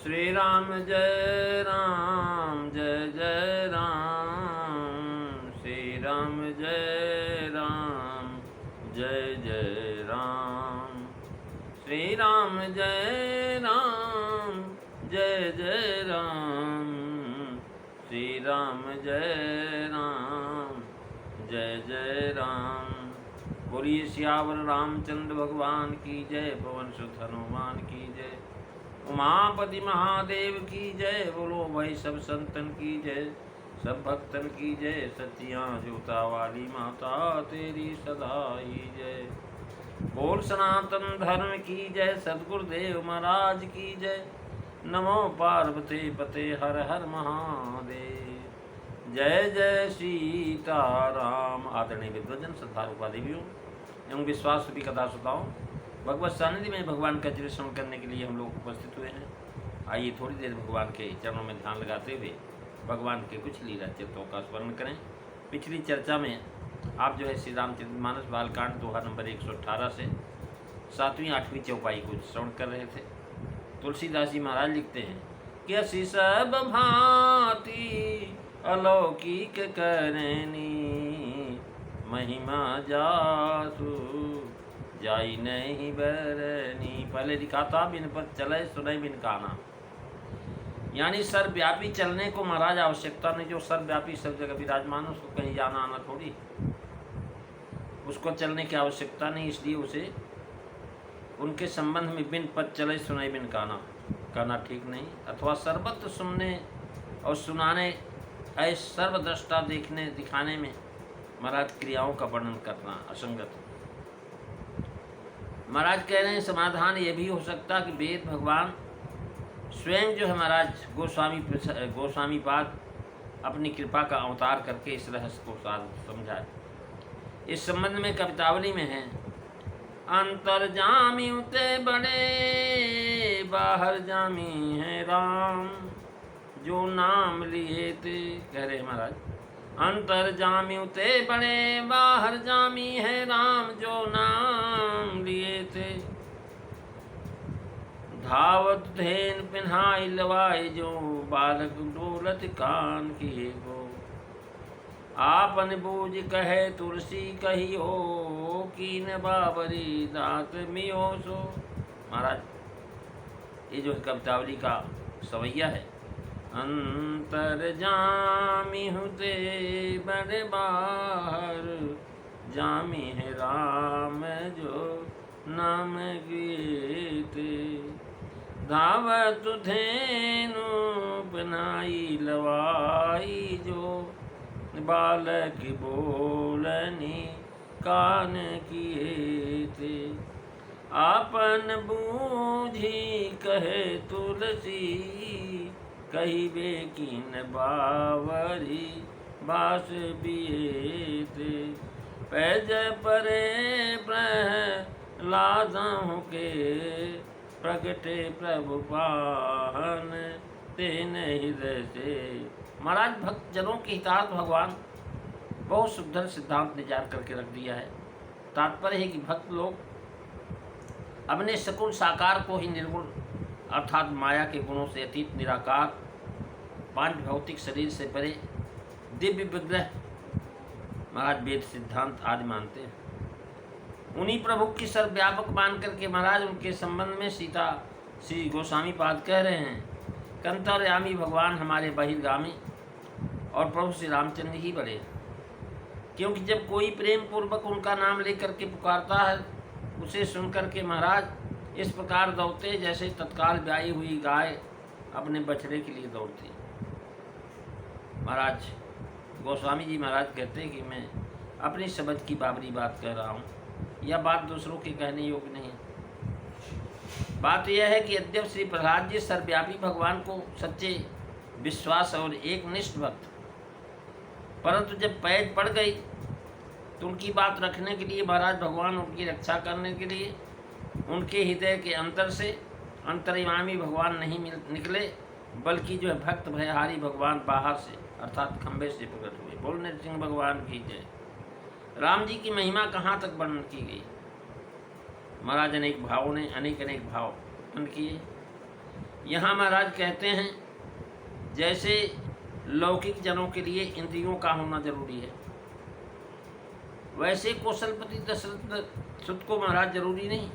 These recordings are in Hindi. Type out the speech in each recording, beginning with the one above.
श्री राम जय राम जय जय राम। श्री राम जय राम जय जय राम। श्री राम जय राम जय जय राम। श्री राम जय राम जय जय राम। बोलिए सियावर रामचंद्र भगवान की जय। पवन सुत हनुमान की जय। उमापति महादेव की जय। बोलो भाई सब संतन की जय, सब भक्तन की जय। सतियाँ जोता वाली माता तेरी सदा ही जय। बोल सनातन धर्म की जय। सद्गुरुदेव महाराज की जय। नमो पार्वती पते हर हर महादेव। जय जय सीताराम। आदरणीय विद्वजन, श्रद्धालु देवियों एवं विश्वास रूपी कथा श्रोताओं, भगवत सानिध्य में भगवान का चरित्र श्रवण करने के लिए हम लोग उपस्थित हुए हैं। आइए थोड़ी देर भगवान के चरणों में ध्यान लगाते हुए भगवान के कुछ लीला चित्रों का स्मरण करें। पिछली चर्चा में आप जो है श्री रामचरितमानस बालकांड दोहा नंबर 118 से 7वीं 8वीं चौपाई को श्रवण कर रहे थे। तुलसीदास जी महाराज लिखते हैं कि असी सब भांति अलौकिक करनी, महिमा जासु जाई नहीं बरनी। पहले लिखा था बिन पर चले सुनई बिन काना, यानी सर्वव्यापी चलने को महाराज आवश्यकता नहीं। जो सर्वव्यापी सब जगह विराजमान, उसको कहीं जाना आना थोड़ी, उसको चलने की आवश्यकता नहीं। इसलिए उसे उनके संबंध में बिन पद चले सुनाई बिन काना कहना ठीक नहीं, अथवा सर्वत्र सुनने और सुनाने ऐसे सर्वद्रष्टा देखने दिखाने में महाराज क्रियाओं का वर्णन करना असंगत। महाराज कह रहे हैं समाधान ये भी हो सकता कि वेद भगवान स्वयं जो है महाराज गोस्वामी पाद अपनी कृपा का अवतार करके इस रहस्य को समझाए। इस संबंध में कवितावली में है, अंतर्जामी उते बड़े बाहर जामी है राम, जो नाम लिए थे। कह रहे महाराज अंतर्जामी उते बड़े बाहर जामी है राम, जो नाम लिए थे। धावत धेन पिन्हाई लवाई, जो बालक डोलत कान किए गो। आपन बूझ कहे तुलसी कही हो, कीन बाबरी दात मियो सो। महाराज ये जो कवितावली का सवैया है, अंतर जामी हुते बड़े बाहर जामी है राम, जो नाम गीते। धावत धेनु बनाई लवाई, जो बालक बोलनी कान किए थे। आपन बूझी कहे तुलसी, कहिबे कीन बावरी बास बिए थे। पैज परे प्रहलादों के, प्रगटे प्रभु पाहन तेन हृदय से। महाराज भक्त जनों के हितार्थ भगवान बहुत सुंदर सिद्धांत निजार करके रख दिया है। तात्पर्य है कि भक्त लोग अपने सगुण साकार को ही निर्गुण अर्थात माया के गुणों से अतीत निराकार पांच भौतिक शरीर से परे दिव्य विग्रह महाराज वेद सिद्धांत आदि मानते हैं। उन्हीं प्रभु की सर्वव्यापक मान करके महाराज उनके संबंध में श्री गोस्वामी पाद कह रहे हैं, कंतर्यामी भगवान हमारे बहिर्गामी और प्रभु श्री रामचंद्र ही बड़े। क्योंकि जब कोई प्रेम पूर्वक उनका नाम लेकर के पुकारता है, उसे सुनकर के महाराज इस प्रकार दौड़ते जैसे तत्काल ब्याई हुई गाय अपने बछड़े के लिए दौड़ती। महाराज गोस्वामी जी महाराज कहते हैं कि मैं अपनी समझ की बाबरी बात कह रहा हूँ, यह बात दूसरों के कहने योग्य नहीं। बात यह है कि यद्यप श्री प्रहलाद जी सर्वव्यापी भगवान को सच्चे विश्वास और एक निष्ठ भक्त, परंतु जब पैज पड़ गई तो उनकी बात रखने के लिए महाराज भगवान उनकी रक्षा करने के लिए उनके हृदय के अंतर से अंतर्यामी भगवान नहीं निकले, बल्कि जो है भक्त भयहारी भगवान बाहर से अर्थात खंभे से प्रकट हुए। बोल नरसिंह भगवान की जय। राम जी की महिमा कहाँ तक वर्णन की गई। महाराज अनेक भावों ने अनेक भाव उत्पन्न किए। यहाँ महाराज कहते हैं जैसे लौकिक जनों के लिए इंद्रियों का होना जरूरी है, वैसे कौशलपति दशरथ सुत को महाराज जरूरी नहीं।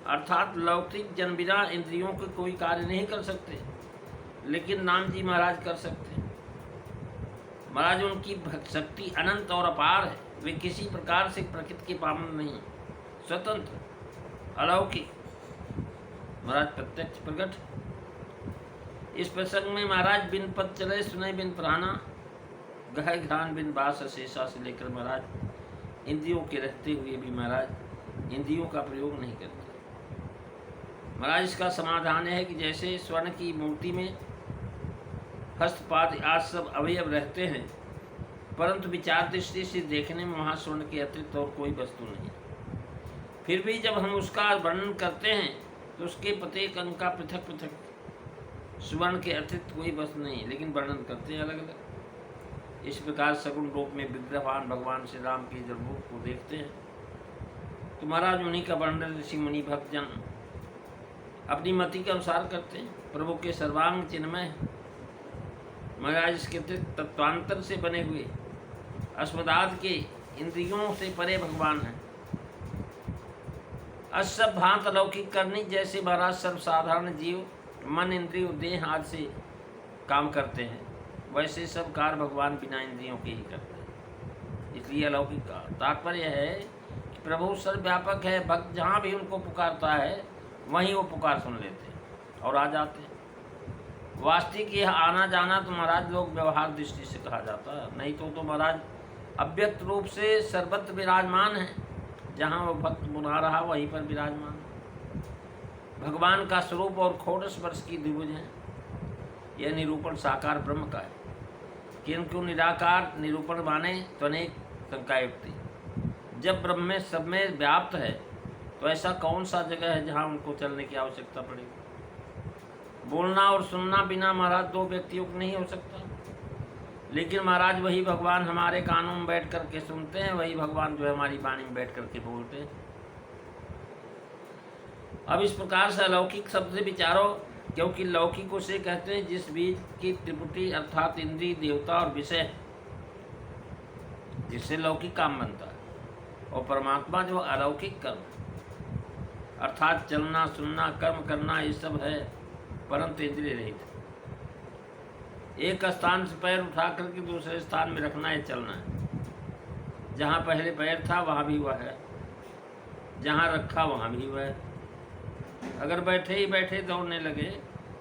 अर्थात लौकिक जन बिना इंद्रियों के कोई कार्य नहीं कर सकते, लेकिन नाम जी महाराज कर सकते हैं। महाराज उनकी शक्ति अनंत और अपार है, वे किसी प्रकार से प्रकृति के पाबंद नहीं, स्वतंत्र अलौकिक महाराज प्रत्यक्ष प्रकट। इस प्रसंग में महाराज बिन पद चले सुने बिन प्राणा, गह घ्राण बिन बास शेषा से लेकर महाराज इंद्रियों के रहते हुए भी महाराज इंद्रियों का प्रयोग नहीं करते। महाराज इसका समाधान है कि जैसे स्वर्ण की मूर्ति में हस्तपाद आदि सब अवयव रहते हैं, परंतु विचार दृष्टि से देखने में वहाँ स्वर्ण के अतिरिक्त और कोई वस्तु नहीं, फिर भी जब हम उसका वर्णन करते हैं तो उसके प्रत्येक अंग का पृथक पृथक स्वर्ण के अतिरिक्त कोई वस्तु नहीं, लेकिन वर्णन करते हैं अलग अलग। इस प्रकार सगुण रूप में विग्रहवान भगवान श्री राम के जब रूप को देखते हैं तो महाराज उन्हीं का वर्णन ऋषि मुनि भक्त जन अपनी मति के अनुसार करते हैं। प्रभु के सर्वांग चिन्मय महाराज इसके तत्वांतर से बने हुए अस्मदाद के इंद्रियों से परे भगवान हैं। असब भांत अलौकिक करनी, जैसे महाराज सर्वसाधारण जीव मन इंद्रिय देह आदि से काम करते हैं, वैसे सब कार्य भगवान बिना इंद्रियों के ही करते हैं। इसलिए अलौकिक का तात्पर्य है कि प्रभु सर्वव्यापक है, भक्त जहाँ भी उनको पुकारता है वहीं वो पुकार सुन लेते हैं और आ जाते हैं। वास्तविक यह आना जाना तो महाराज लोग व्यवहार दृष्टि से कहा जाता है, नहीं तो महाराज अव्यक्त रूप से सर्वत्र विराजमान है, जहाँ वो भक्त बुला रहा वहीं पर विराजमान। भगवान का स्वरूप और खोड़स वर्ष की द्विभुज है। यह निरूपण साकार ब्रह्म का है, किंतु निराकार निरूपण माने तो अनेक शंका युक्ति। जब ब्रह्म में सब में व्याप्त है तो ऐसा कौन सा जगह है जहाँ उनको चलने की आवश्यकता पड़ेगी। बोलना और सुनना बिना महाराज दो व्यक्तियों को नहीं हो सकता, लेकिन महाराज वही भगवान हमारे कानों में बैठ करके सुनते हैं, वही भगवान जो है हमारी वाणी में बैठ करके बोलते हैं। अब इस प्रकार से अलौकिक शब्द से विचारो, क्योंकि लौकिक उसे कहते हैं जिस बीज की त्रिपुटी अर्थात इंद्रिय देवता और विषय जिससे लौकिक काम बनता है, और परमात्मा जो अलौकिक कर्म अर्थात चलना सुनना कर्म करना ये सब है, परंतु इंद्रिय रहित। एक स्थान से पैर उठा करके दूसरे स्थान में रखना है, चलना है। जहाँ पहले पैर था वहाँ भी वह है, जहाँ रखा वहाँ भी वह है। अगर बैठे ही बैठे दौड़ने लगे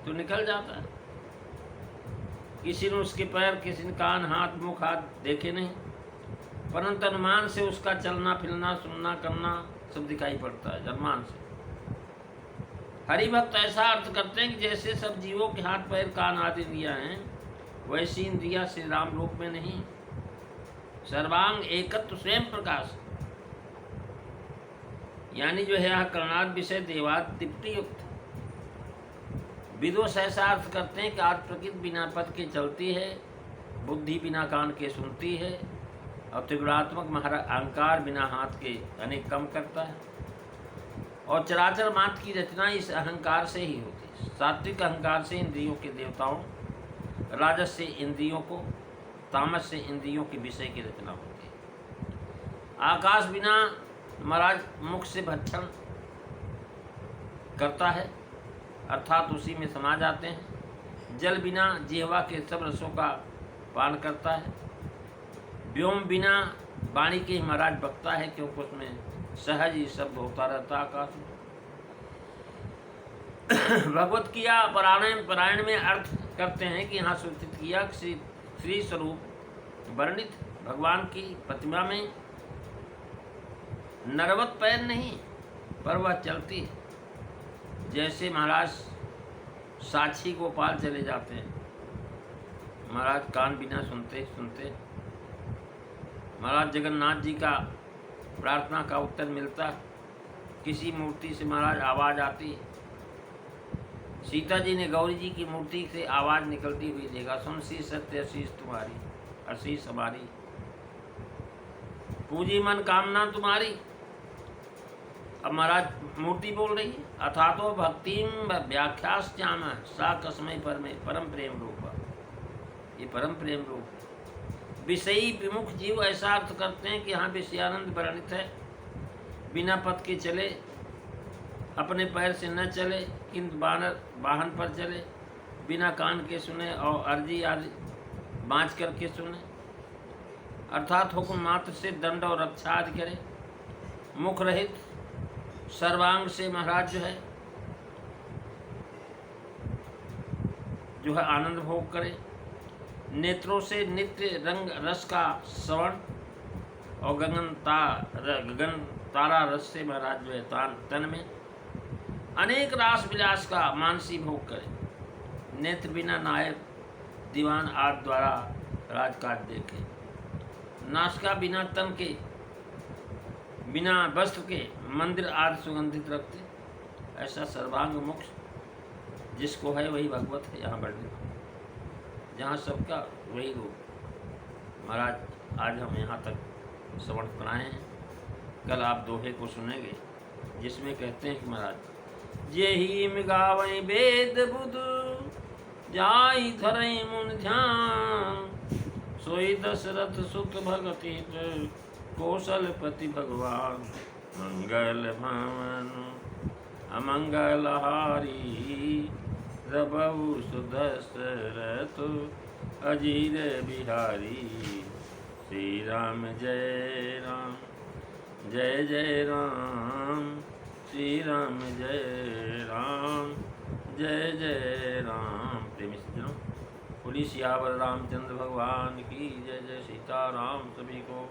तो निकल जाता है। किसी ने उसके पैर, किसी ने कान हाथ मुख हाथ देखे नहीं, परंतु अनुमान से उसका चलना फिरना सुनना करना सब दिखाई पड़ता है अनुमान से। हरि भक्त ऐसा अर्थ करते हैं कि जैसे सब जीवों के हाथ पैर कान आदि इंद्रियां हैं, वैसी इंद्रियां श्री राम रूप में नहीं। सर्वांग एकत्व स्वयं प्रकाश, यानी जो है यह कर्णाद विषय देवाद तिप्ति युक्त। विदुष ऐसा अर्थ करते हैं कि आज प्रकृति बिना पद के चलती है, बुद्धि बिना कान के सुनती है, और त्रिगुणात्मक महाराज अहंकार बिना हाथ के अनेक कम करता है, और चराचर मात्र की रचना इस अहंकार से ही होती है। सात्विक अहंकार से इंद्रियों के देवताओं, राजस से इंद्रियों को, तामस से इंद्रियों के विषय की रचना होती है। आकाश बिना महाराज मुख से भक्षण करता है, अर्थात उसी में समा जाते हैं। जल बिना जिह्वा के सब रसों का पान करता है। व्योम बिना वाणी के महाराज बकता है, क्योंकि उसमें सहज ही शब्द होता रहता आकाश में। भगवत किया पारायण में अर्थ करते हैं कि यहाँ सूचित किया श्री स्वरूप वर्णित भगवान की प्रतिमा में नरवत पैर नहीं, पर वह चलती है। जैसे महाराज साक्षी गोपाल चले जाते हैं, महाराज कान बिना सुनते सुनते। महाराज जगन्नाथ जी का प्रार्थना का उत्तर मिलता, किसी मूर्ति से महाराज आवाज़ आती। सीता जी ने गौरी जी की मूर्ति से आवाज़ निकलती हुई देखा, सुन सी सत्य आशीष तुम्हारी, आशीष हमारी, पूजी मन कामना तुम्हारी। अब महाराज मूर्ति बोल रही है, अथा तो भक्तिम व्याख्याश्चाम सा कसमय परम प्रेम रूप। ये परम प्रेम रूप है। विषयी विमुख जीव ऐसा अर्थ करते हैं कि यहाँ विषयानंद वर्णित है, बिना पथ के चले, अपने पैर से न चले, किंतु वाहन पर चले, बिना कान के सुने और अर्जी आदि बाँच करके सुने, अर्थात हुक्म मात्र से दंड और रक्षा आदि करे, मुख रहित सर्वांग से महाराज जो है आनंद भोग करे, नेत्रों से नित्य रंग रस का श्रवण और गगन तारा रस से महाराज जो है तन में अनेक रास विलास का मानसी भोग करे, नेत्र बिना नायक दीवान आदि द्वारा राजकाज देखे, नासिका बिना तन के, बिना वस्त्र के मंदिर आदि सुगंधित रखते, ऐसा सर्वांग मुख जिसको है वही भगवत है यहाँ वर्णित, जहाँ सबका वही रूप। महाराज आज हम यहाँ तक श्रवण कराए हैं, कल आप दोहे को सुनेंगे जिसमें कहते हैं कि महाराज यही मिगावई वेद बुध जाई धरई मुन ध्यान, सोई दशरथ सुत भगति कौशलपति भगवान, मंगल भावन अमंगलहारी रबहु सुदशरथ अजीर बिहारी। श्री राम जय राम जय जय राम, श्री राम जय राम जय जय राम। प्रेमी सज्जनों, पुलिस सियावर रामचंद्र भगवान की जय। जय सीताराम। सभी को